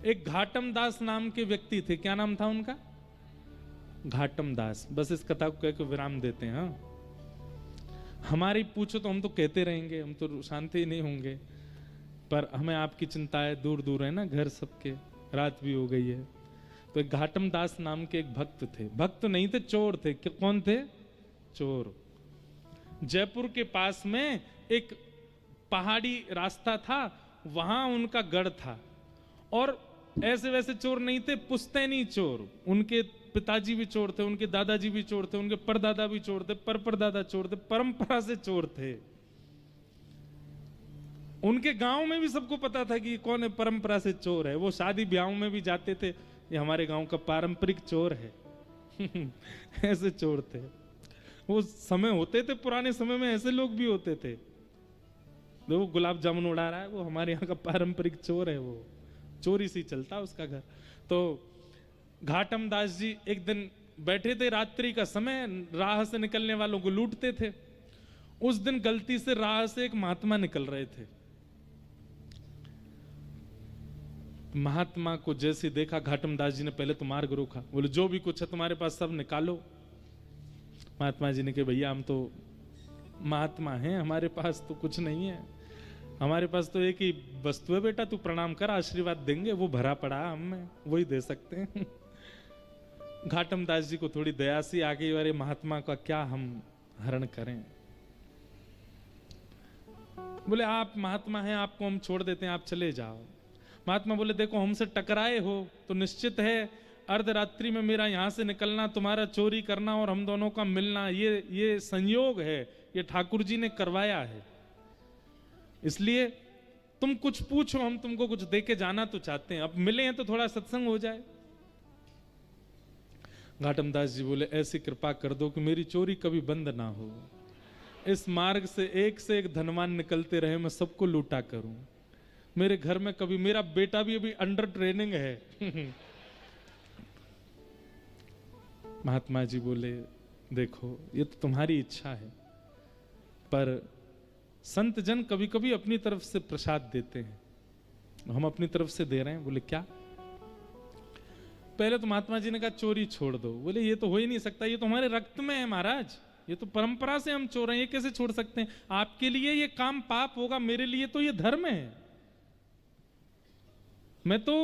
एक घाटम दास नाम के व्यक्ति थे। क्या नाम था उनका? घाटम दास। बस इस कथा को कह के विराम देते हैं। हाँ, हमारी पूछो तो हम तो कहते रहेंगे, हम तो शांति ही नहीं होंगे, पर हमें आपकी चिंता है, दूर दूर है ना घर सबके, रात भी हो गई है। तो एक घाटम दास नाम के एक भक्त थे। भक्त नहीं थे, चोर थे। कौन थे? चोर। जयपुर के पास में एक पहाड़ी रास्ता था, वहां उनका गढ़ था। और ऐसे वैसे चोर नहीं थे, पुश्तैनी चोर। उनके पिताजी भी चोर थे, उनके दादाजी भी चोर थे, उनके परदादा भी चोर थे, परदादा चोर थे, परंपरा से चोर थे। उनके गांव में भी सबको पता था कि कौन है परंपरा से चोर है। वो शादी ब्याहों में भी जाते थे, ये हमारे गांव का पारंपरिक चोर है। ऐसे चोर थे। वो समय होते थे, पुराने समय में ऐसे लोग भी होते थे। वो गुलाब जामुन उड़ा रहा है, वो हमारे यहाँ का पारंपरिक चोर है, वो चोरी से चलता उसका घर। तो घाटम दास जी एक दिन बैठे थे, रात्रि का समय, राह से निकलने वालों को लूटते थे। उस दिन गलती से राह से एक महात्मा निकल रहे थे। महात्मा को जैसे देखा, घाटम दास जी ने पहले तो मार्ग रोका, बोले जो भी कुछ है तुम्हारे पास सब निकालो। महात्मा जी ने कहा भैया हम तो महात्मा हैं, हमारे पास तो कुछ नहीं है, हमारे पास तो एक ही वस्तु है बेटा, तू प्रणाम कर, आशीर्वाद देंगे, वो भरा पड़ा हम में, वही दे सकते हैं। घाटम दास जी को थोड़ी दया सी आ गई, अरे महात्मा का क्या हम हरण करें। बोले आप महात्मा हैं, आपको हम छोड़ देते हैं, आप चले जाओ। महात्मा बोले देखो हमसे टकराए हो तो निश्चित है अर्धरात्रि में मेरा यहां से निकलना, तुम्हारा चोरी करना और हम दोनों का मिलना, ये संयोग है, ये ठाकुर जी ने करवाया है। इसलिए तुम कुछ पूछो, हम तुमको कुछ दे के जाना तो चाहते हैं, अब मिले हैं तो थोड़ा सत्संग हो जाए। घाटम दास जी बोले ऐसी कृपा कर दो कि मेरी चोरी कभी बंद ना हो, इस मार्ग से एक धनवान निकलते रहे, मैं सबको लूटा करूं। मेरे घर में कभी, मेरा बेटा भी अभी अंडर ट्रेनिंग है। महात्मा जी बोले देखो ये तो तुम्हारी इच्छा है, पर संत जन कभी कभी अपनी तरफ से प्रसाद देते हैं, हम अपनी तरफ से दे रहे हैं। बोले क्या? पहले तो महात्मा जी ने कहा चोरी छोड़ दो। बोले ये तो हो ही नहीं सकता, ये तो हमारे रक्त में है महाराज, ये तो परंपरा से हम चोर हैं, ये कैसे छोड़ सकते हैं? आपके लिए ये काम पाप होगा, मेरे लिए तो ये धर्म है। मैं तो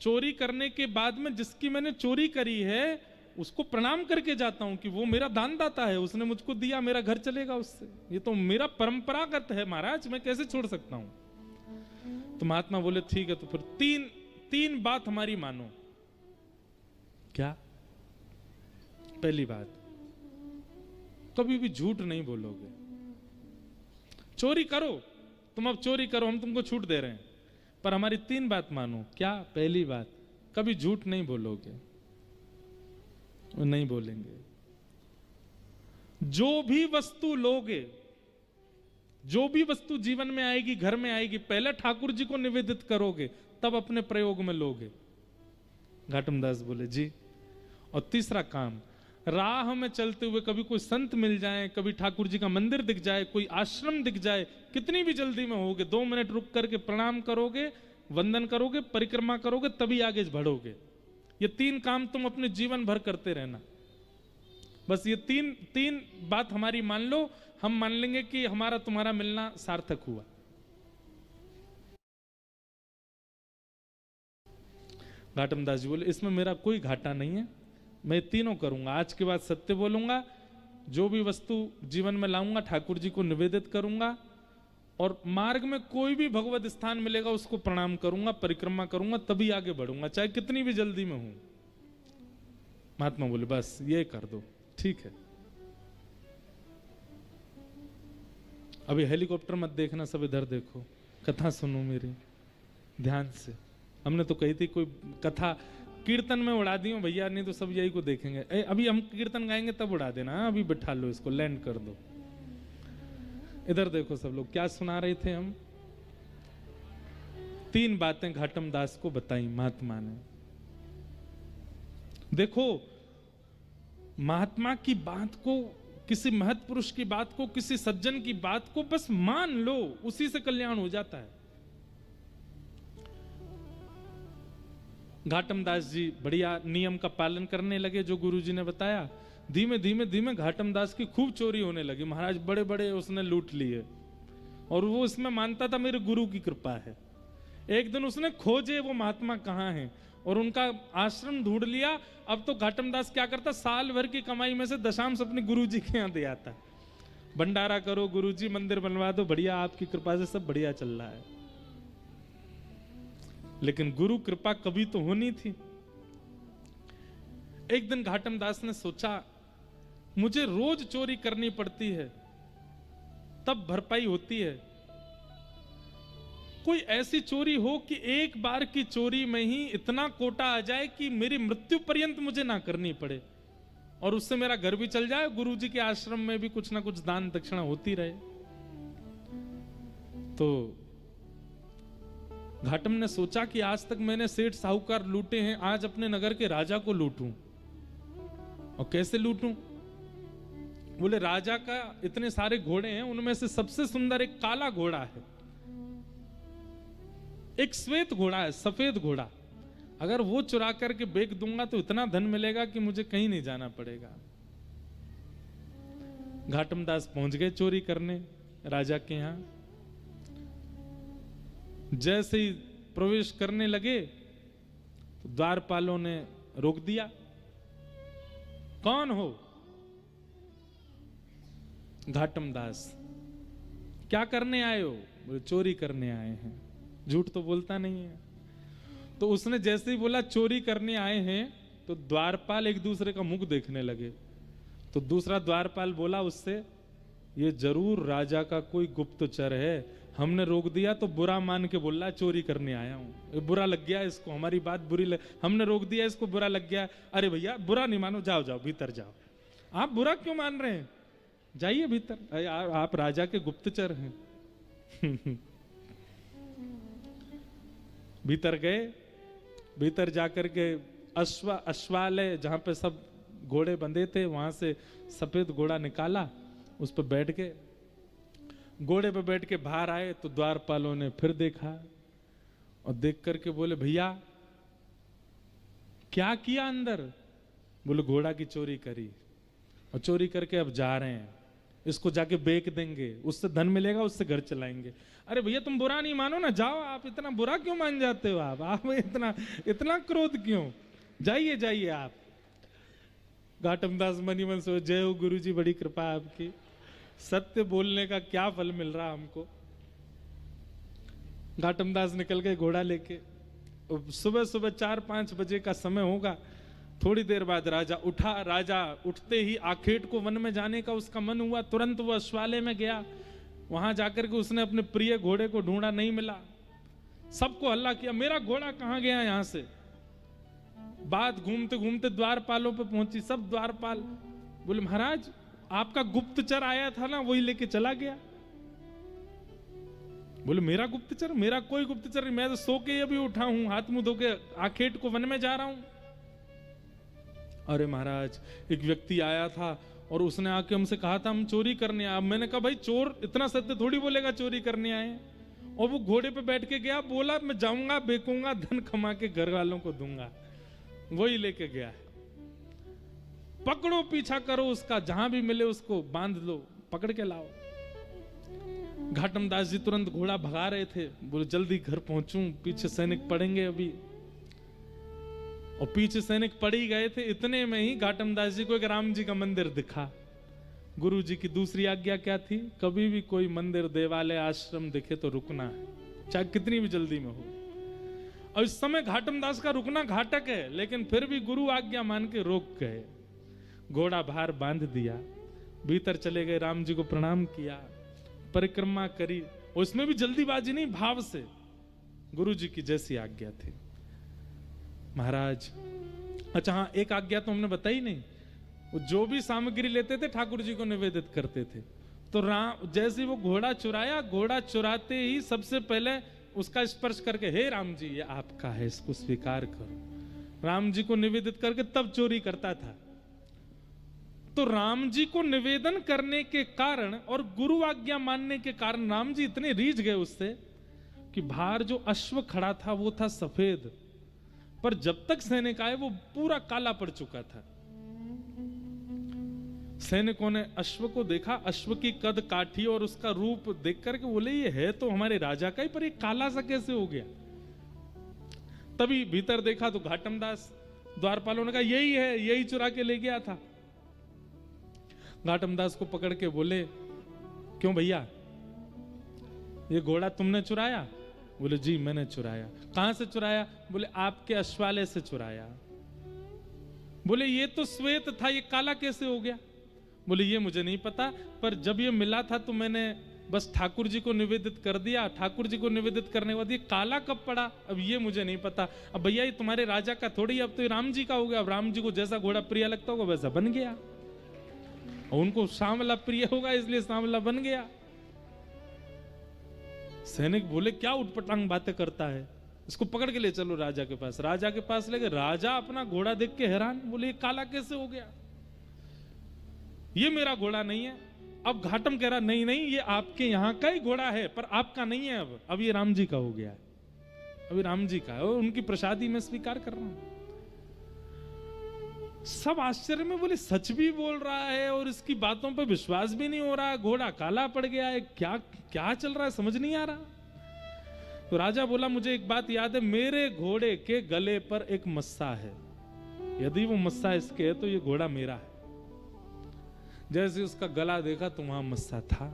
चोरी करने के बाद में जिसकी मैंने चोरी करी है उसको प्रणाम करके जाता हूं कि वो मेरा दानदाता है, उसने मुझको दिया, मेरा घर चलेगा उससे, ये तो मेरा परंपरागत है महाराज, मैं कैसे छोड़ सकता हूं? तो महात्मा बोले ठीक है, तो फिर तीन बात हमारी मानो। क्या? पहली बात, कभी भी झूठ नहीं बोलोगे। चोरी करो, तुम अब चोरी करो, हम तुमको छूट दे रहे हैं, पर हमारी 3 बात मानो। क्या? पहली बात, कभी झूठ नहीं बोलोगे। वो नहीं बोलेंगे। जो भी वस्तु लोगे, जो भी वस्तु जीवन में आएगी, घर में आएगी, पहले ठाकुर जी को निवेदित करोगे, तब अपने प्रयोग में लोगे। घाटम दास बोले जी। और तीसरा काम, राह में चलते हुए कभी कोई संत मिल जाए, कभी ठाकुर जी का मंदिर दिख जाए, कोई आश्रम दिख जाए, कितनी भी जल्दी में होगे, 2 मिनट रुक करके प्रणाम करोगे, वंदन करोगे, परिक्रमा करोगे, तभी आगे बढ़ोगे। ये 3 काम तुम अपने जीवन भर करते रहना। बस ये तीन बात हमारी मान लो, हम मान लेंगे कि हमारा तुम्हारा मिलना सार्थक हुआ। घाटम दास जी बोले इसमें मेरा कोई घाटा नहीं है, मैं तीनों करूंगा। आज के बाद सत्य बोलूंगा, जो भी वस्तु जीवन में लाऊंगा ठाकुर जी को निवेदित करूंगा, और मार्ग में कोई भी भगवत स्थान मिलेगा उसको प्रणाम करूंगा, परिक्रमा करूंगा, तभी आगे बढ़ूंगा, चाहे कितनी भी जल्दी में हूं। महात्मा बोले बस ये कर दो, ठीक है। अभी हेलीकॉप्टर मत देखना, सब इधर देखो, कथा सुनो मेरी ध्यान से। हमने तो कही थी कोई कथा कीर्तन में उड़ा दी हो भैया, नहीं तो सब यही को देखेंगे। अभी हम कीर्तन गाएंगे तब उड़ा देना, अभी बिठा लो इसको, लैंड कर दो। इधर देखो सब लोग, क्या सुना रहे थे हम? 3 बातें घाटम दास को बताई महात्मा ने। देखो, महात्मा की बात को, किसी महत् पुरुष की बात को, किसी सज्जन की बात को बस मान लो, उसी से कल्याण हो जाता है। घाटम दास जी बढ़िया नियम का पालन करने लगे जो गुरुजी ने बताया। धीमे धीमे धीमे घाटम दास की खूब चोरी होने लगी। महाराज बड़े बड़े उसने लूट लिए और वो इसमें मानता था मेरे गुरु की कृपा है। एक दिन उसने खोजे वो महात्मा कहाँ हैं और उनका आश्रम ढूंढ लिया। अब तो घाटम दास क्या करता, साल भर की कमाई में से दशांश अपने गुरुजी के यहाँ दे आता। भंडारा करो गुरुजी, मंदिर बनवा दो, बढ़िया आपकी कृपा से सब बढ़िया चल रहा है। लेकिन गुरु कृपा कभी तो होनी थी। एक दिन घाटम दास ने सोचा मुझे रोज चोरी करनी पड़ती है तब भरपाई होती है, कोई ऐसी चोरी हो कि एक बार की चोरी में ही इतना कोटा आ जाए कि मेरी मृत्यु पर्यंत मुझे ना करनी पड़े और उससे मेरा घर भी चल जाए, गुरुजी के आश्रम में भी कुछ ना कुछ दान दक्षिणा होती रहे। तो घाटम ने सोचा कि आज तक मैंने सेठ साहूकार लूटे हैं, आज अपने नगर के राजा को लूटूं। और कैसे लूटूं? बोले राजा का इतने सारे घोड़े हैं, उनमें से सबसे सुंदर एक काला घोड़ा है, एक श्वेत घोड़ा है, सफेद घोड़ा। अगर वो चुरा करके बेच दूंगा तो इतना धन मिलेगा कि मुझे कहीं नहीं जाना पड़ेगा। घाटम दास पहुंच गए चोरी करने राजा के यहां। जैसे ही प्रवेश करने लगे तो द्वारपालों ने रोक दिया। कौन हो? घाटम दास। क्या करने आए हो? बोले चोरी करने आए हैं। झूठ तो बोलता नहीं है। तो उसने जैसे ही बोला चोरी करने आए हैं तो द्वारपाल एक दूसरे का मुख देखने लगे। तो दूसरा द्वारपाल बोला उससे, ये जरूर राजा का कोई गुप्तचर है, हमने रोक दिया तो बुरा मान के बोल रहा चोरी करने आया हूं, बुरा लग गया इसको, हमारी बात बुरी हमने रोक दिया, इसको बुरा लग गया। अरे भैया बुरा नहीं मानो, जाओ जाओ भीतर जाओ। आप बुरा क्यों मान रहे हैं? जाइए भीतर, आप राजा के गुप्तचर हैं। भीतर गए। भीतर जाकर के अश्वालय जहां पे सब घोड़े बंधे थे वहां से सफेद घोड़ा निकाला, उस पर बैठ गए। घोड़े पे बैठ के बाहर आए तो द्वारपालों ने फिर देखा और देख करके बोले भैया क्या किया अंदर? बोले घोड़ा की चोरी करी और चोरी करके अब जा रहे हैं, इसको जाके बेच देंगे, उससे धन मिलेगा, उससे घर चलाएंगे। अरे भैया तुम बुरा नहीं मानो ना, जाओ। आप इतना बुरा क्यों मान जाते हो? आप इतना क्रोध क्यों? जाइए जाइए आप। घाटम दास मनी मन सोच, जय हो गुरु जी, बड़ी कृपा आपकी, सत्य बोलने का क्या फल मिल रहा हमको। घाटम दास निकल गए घोड़ा लेके। सुबह सुबह 4-5 बजे का समय होगा। थोड़ी देर बाद राजा उठा। राजा उठते ही आखेट को वन में जाने का उसका मन हुआ। तुरंत वो अश्वालय में गया। वहां जाकर के उसने अपने प्रिय घोड़े को ढूंढा, नहीं मिला। सबको हल्ला किया, मेरा घोड़ा कहां गया यहां से। बात घूमते घूमते द्वारपालों पे पहुंची। सब द्वारपाल बोले महाराज आपका गुप्तचर आया था ना, वही लेके चला गया। बोले मेरा गुप्तचर? मेरा कोई गुप्तचर नहीं, मैं तो सो के अभी उठा हूं, हाथ मुंह धो के आखेट को वन में जा रहा हूं। अरे महाराज एक व्यक्ति आया था और उसने आके हमसे कहा था हम चोरी करने आए। मैंने कहा भाई चोर इतना सत्य थोड़ी बोलेगा चोरी करने आए। और वो घोड़े पे बैठ के गया, बोला मैं जाऊंगा, बेचूंगा, धन कमा के घर वालों को दूंगा। वही लेके गया है। पकड़ो, पीछा करो उसका, जहां भी मिले उसको बांध लो, पकड़ के लाओ। घाटम दास जी तुरंत घोड़ा भगा रहे थे। बोले जल्दी घर पहुंचूं, पीछे सैनिक पड़ेंगे अभी। और पीछे सैनिक पड़ ही गए थे। इतने में ही घाटम दास जी को एक राम जी का मंदिर दिखा। गुरु जी की दूसरी आज्ञा क्या थी? कभी भी कोई मंदिर, देवालय, आश्रम दिखे तो रुकना है, चाहे कितनी भी जल्दी में हो। और इस समय घाटम दास का रुकना घातक है, लेकिन फिर भी गुरु आज्ञा मान के रोक गए। घोड़ा बाहर बांध दिया, भीतर चले गए, राम जी को प्रणाम किया, परिक्रमा करी। उसमें भी जल्दीबाजी नहीं, भाव से, गुरु जी की जैसी आज्ञा थी। महाराज अच्छा हाँ, एक आज्ञा तो हमने बताई नहीं। वो जो भी सामग्री लेते थे ठाकुर जी को निवेदित करते थे। तो राम जैसे वो घोड़ा चुराया, घोड़ा चुराते ही सबसे पहले उसका स्पर्श करके, हे राम जी ये आपका है, इसको स्वीकार करो। राम जी को निवेदित करके तब चोरी करता था। तो राम जी को निवेदन करने के कारण और गुरु आज्ञा मानने के कारण राम जी इतने रीझ गए उससे कि बाहर जो अश्व खड़ा था वो था सफेद, पर जब तक सैनिक आए वो पूरा काला पड़ चुका था। सैनिकों ने अश्व को देखा, अश्व की कद काठी और उसका रूप देख करके बोले ये है तो हमारे राजा का ही, पर ये काला सा कैसे हो गया। तभी भीतर देखा तो घाटम दास, द्वारपालों ने कहा यही है, यही चुरा के ले गया था। घाटम दास को पकड़ के बोले क्यों भैया, ये घोड़ा तुमने चुराया? बोले जी मैंने चुराया। कहां से चुराया? बोले आपके अश्वालय से चुराया। बोले ये तो श्वेत था, ये काला कैसे हो गया? बोले ये मुझे नहीं पता, पर जब ये मिला था तो मैंने बस ठाकुर जी को निवेदित कर दिया। ठाकुर जी को निवेदित करने के बाद ये काला कब पड़ा, अब ये मुझे नहीं पता। अब भैया ये तुम्हारे राजा का थोड़ी, अब तो ये राम जी का हो गया। अब राम जी को जैसा घोड़ा प्रिय लगता होगा वैसा बन गया, और उनको सांवला प्रिय होगा इसलिए सांवला बन गया। सैनिक बोले क्या उटपटांग बातें करता है, इसको पकड़ के ले चलो राजा के पास। राजा के पास ले गए। राजा अपना घोड़ा देख के हैरान, बोले ये काला कैसे हो गया, ये मेरा घोड़ा नहीं है। अब घाटम कह रहा नहीं नहीं ये आपके यहाँ का ही घोड़ा है, पर आपका नहीं है। अब ये राम जी का हो गया है, अभी राम जी का है, और उनकी प्रसादी में स्वीकार कर रहा हूं। सब आश्चर्य में बोले सच भी बोल रहा है और इसकी बातों पे विश्वास भी नहीं हो रहा है, घोड़ा काला पड़ गया है, क्या क्या चल रहा है समझ नहीं आ रहा। तो राजा बोला मुझे एक बात याद है, मेरे घोड़े के गले पर एक मस्सा है, यदि वो मस्सा इसके है तो ये घोड़ा मेरा है। जैसे उसका गला देखा तो वहां मस्सा था।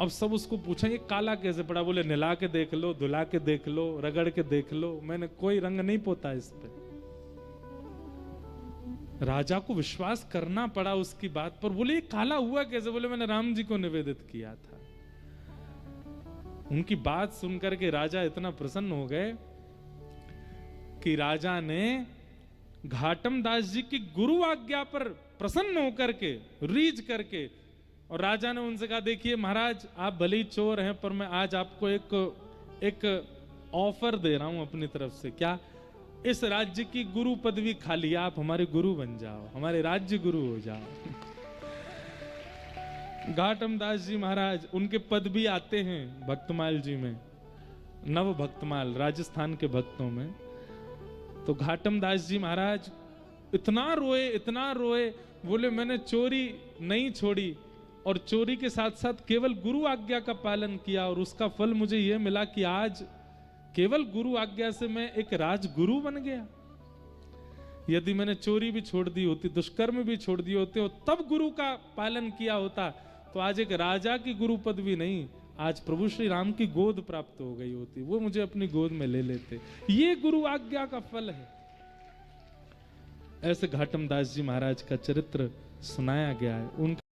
अब सब उसको पूछा ये काला कैसे पड़ा? बोले नहला के देख लो, धुला के देख लो, रगड़ के देख लो, मैंने कोई रंग नहीं पोता इस पे। राजा को विश्वास करना पड़ा उसकी बात पर। बोले ये काला हुआ कैसे? बोले मैंने राम जी को निवेदित किया था। उनकी बात सुनकर के राजा इतना प्रसन्न हो गए कि राजा ने घाटम दास जी की गुरु आज्ञा पर प्रसन्न होकर के, रीझ करके, और राजा ने उनसे कहा देखिए महाराज आप भले ही चोर हैं, पर मैं आज आपको एक ऑफर दे रहा हूं अपनी तरफ से। क्या? इस राज्य की गुरु पदवी खाली, आप हमारे गुरु बन जाओ, हमारे राज्य गुरु हो जाओ। घाटम दास जी महाराज, उनके पद भी आते हैं भक्तमाल जी में, नव भक्तमाल राजस्थान के भक्तों में। तो घाटम दास जी महाराज इतना रोए, बोले मैंने चोरी नहीं छोड़ी, और चोरी के साथ साथ केवल गुरु आज्ञा का पालन किया, और उसका फल मुझे यह मिला कि आज केवल गुरु आज्ञा से मैं एक राजगुरु बन गया। यदि मैंने चोरी भी छोड़ दी होती, दुष्कर्म भी छोड़ दिए होते, और तब गुरु का पालन किया होता, तो आज एक राजा की गुरु पदवी नहीं, आज प्रभु श्री राम की गोद प्राप्त हो गई होती, वो मुझे अपनी गोद में ले लेते। ये गुरु आज्ञा का फल है। ऐसे घाटम दास जी महाराज का चरित्र सुनाया गया है। उनका